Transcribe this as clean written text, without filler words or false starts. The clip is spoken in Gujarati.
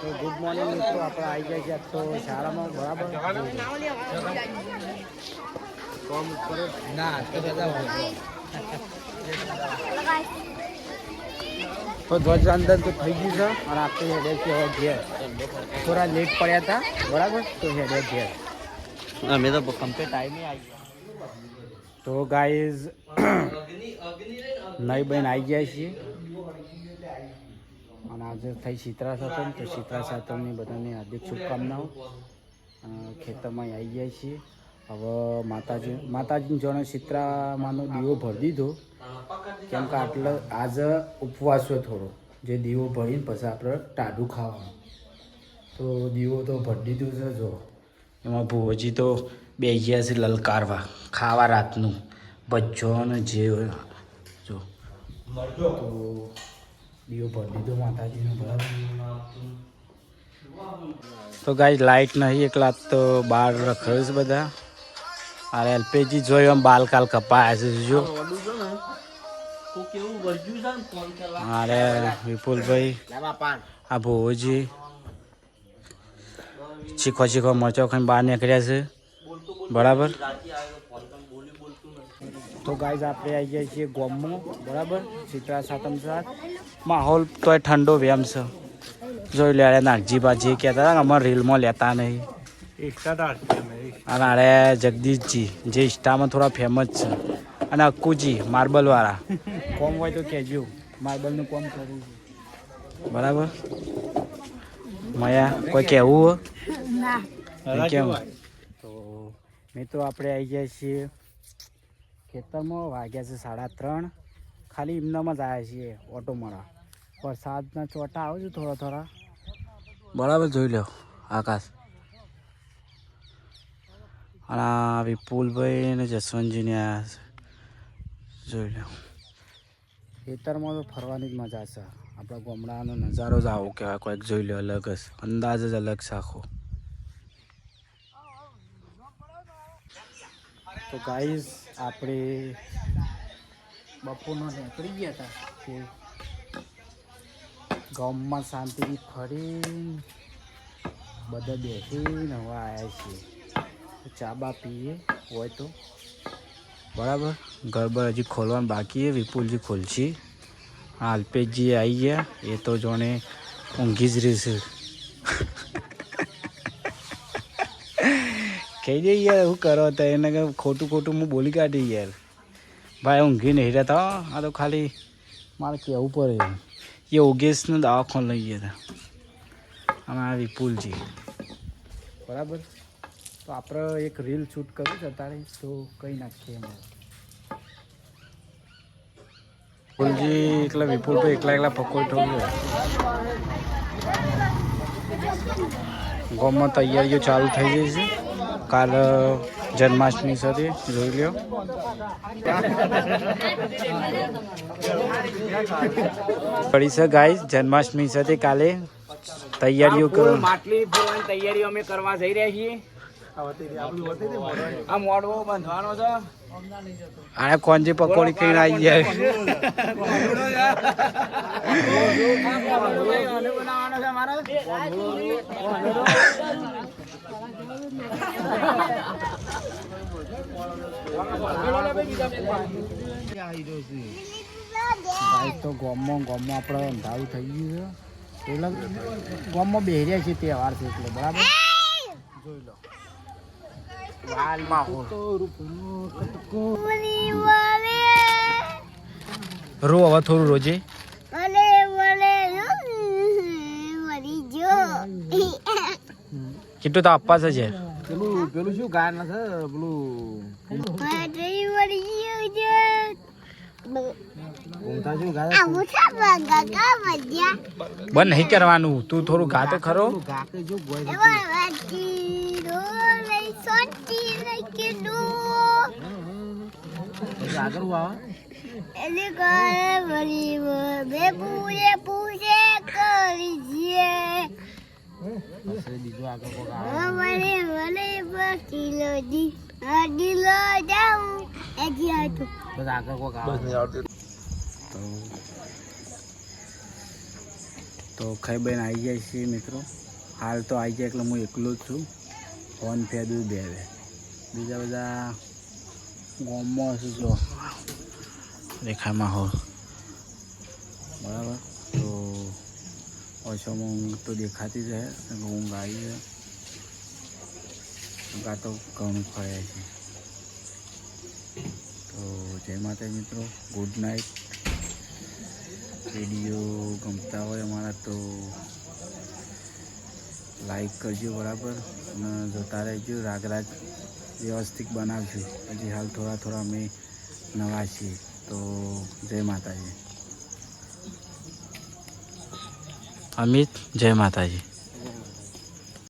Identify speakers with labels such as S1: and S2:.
S1: તો ગુડ મોર્નિંગ મિત્રો, આપણે આવી ગયા છીએ તો શાળામાં બરાબર. ના તો ધ્વજવંદન તો થઈ ગયું છે અને આપણે હેડે છે હવે ઘેર. થોડા લેટ પડ્યા હતા બરાબર, તો હેડે ઘેર.
S2: અમે તો કમ્પ્લીટ ટાઈમે આવી ગયા.
S1: તો ગાઈઝ નઈ બહેન આવી ગયા છીએ અને આજે થઈ શીતળા સાતમ. તો શીતળા સાતમની બધાને હાર્દિક શુભકામનાઓ. ખેતરમાં આવી ગયા છીએ. હવે માતાજીને જોડે શીતળામાંનો દીવો ભરી દીધો, કેમ કે આટલો આજે ઉપવાસ છે થોડો. જે દીવો ભરીને પછી આપણે ટાઢું ખાવાનું. તો દીવો તો ભરી દીધું છે. જો એમાં ભુવજી તો બે ગયા છે લલકારવા ખાવા રાતનું ભજ્જો ને જે જો. તો દીવો ભરી દીધો માતાજીનો બરાબર. તો ગાઈસ લાઇટ નહીં એકલા તો બહાર રખાયું છે બધા. અરે એલપીજી જોયું આમ બાલ કાલ કપાયા છે જો. અરે વિપુલભાઈ, આ ભુવજી ચીખો ચીખો મરચો ખાઈને બહાર નીકળ્યા છે બરાબર. તો ગાઈઝ આપણે આવી ગયા છીએ ગોમમાં બરાબર. શીતળા સાતમ સાથ માહોલ તોય ઠંડો વેમ છે. જોઈ લે નાગજીબા જે કહેતા હતા અમારે રીલમાં લેતા નહીં. અને અરે જગદીશજી જે ઇન્સ્ટામાં થોડા ફેમસ છે, અને અક્કુજી માર્બલવાળા. કોમ હોય તો કહેજો, માર્બલનું કોમ કરવું છે બરાબર. મયા કોઈ કહેવું કેમ? તો મિત્રો આપણે આવી ગયા છીએ ખેતરમાં. વાગ્યા છે 3:30. ખાલી એમનામાં જ આવ્યા છીએ ઓટો મારા. વરસાદના ચોટા આવે છે થોડા થોડા બરાબર. જોઈ લો આકાશ. અને આ વિપુલભાઈ અને જસવંતજીને આવ્યા છે. જોઈ લો ખેતરમાં તો ફરવાની જ મજા છે. આપણા ગામડાનો નજારો જ આવો કહેવાય કોઈક. જોઈ લો અલગ જ અંદાજ જ અલગ છે આખો. તો ગાઈઝ આપણે બપોરના નીકળી ગયા હતા કે ગામમાં શાંતિથી ફરી બધા બેસીને હવે આવ્યા છીએ. ચા બા પીએ હોય તો બરાબર. ગરબર હજી ખોલવાનું બાકી છે. વિપુલજી ખોલશી. અલ્પેશજી આવી ગયા. એ તો જોણે ઊંઘી જ રહેશે. કહી દે યાર શું કરો તો એને ખોટું ખોટું હું બોલી કાઢી યાર. ભાઈ ઊંઘી નહીં રહેતા. આ તો ખાલી મારે કહેવું પડે. એ યોગેશને દવાખાને લઈ ગયા હતા. અને આ વિપુલજી બરાબર. તો આપણે એક રીલ શૂટ કર્યું છે અત્યારે, તો કંઈ નાખીએ એમ. વિપુલજી એટલે વિપુલભાઈ એકલા પકોડી થયું. ગામમાં તૈયારીઓ ચાલુ થઈ ગઈ છે. કાલ જન્માષ્ટમી સાથે જોઈ લ્યો. પડી છે ગાઈસ જન્માષ્ટમી સાથે કાલે તૈયારીઓ કરો. માટલી ફોડવાની તૈયારીઓ અમે કરવા જઈ રહ્યા છીએ. આ મોડવો બાંધવાનો છે. આ કોણજી પકોડી કઈ આવી જાય. તો ગોમમાં આપણે અંધારું થઈ ગયું છે. એટલે ગોમમાં બેહર્યા છે તહેવાર છે એટલે બરાબર. જોઈ લો રો હવે થોડું રોજે. કેટલું તો આપવા છે. પેલું શું ગાય ના છે પેલું બંધ નહીં કરવાનું. તું થોડું ગા તો ખરો. તો તો ખાઈ બહેન આવી જાય છે મિત્રો. હાલ તો આવી જાય એટલે હું એકલો જ છું. ફોન ફેદું બે બીજા બધા ગામમાં હશું જો રેખામાં હો બરાબર. તો ઓછામાં ઊંઘ તો દેખાતી જ રહે, ઊંઘ આવી છે. ઊંઘા તો ઘણું ફર્યા છે. તો જય માતા મિત્રો, ગુડ નાઇટ. વિડીયો ગમતા હોય અમારા તો લાઈક કરજો બરાબર, અને જોતા રહેજો. રાગરાજ વ્યવસ્થિત બનાવશું. હજી હાલ થોડા અમે નવા છીએ. તો જય માતાજી. અમિત, જય માતાજી.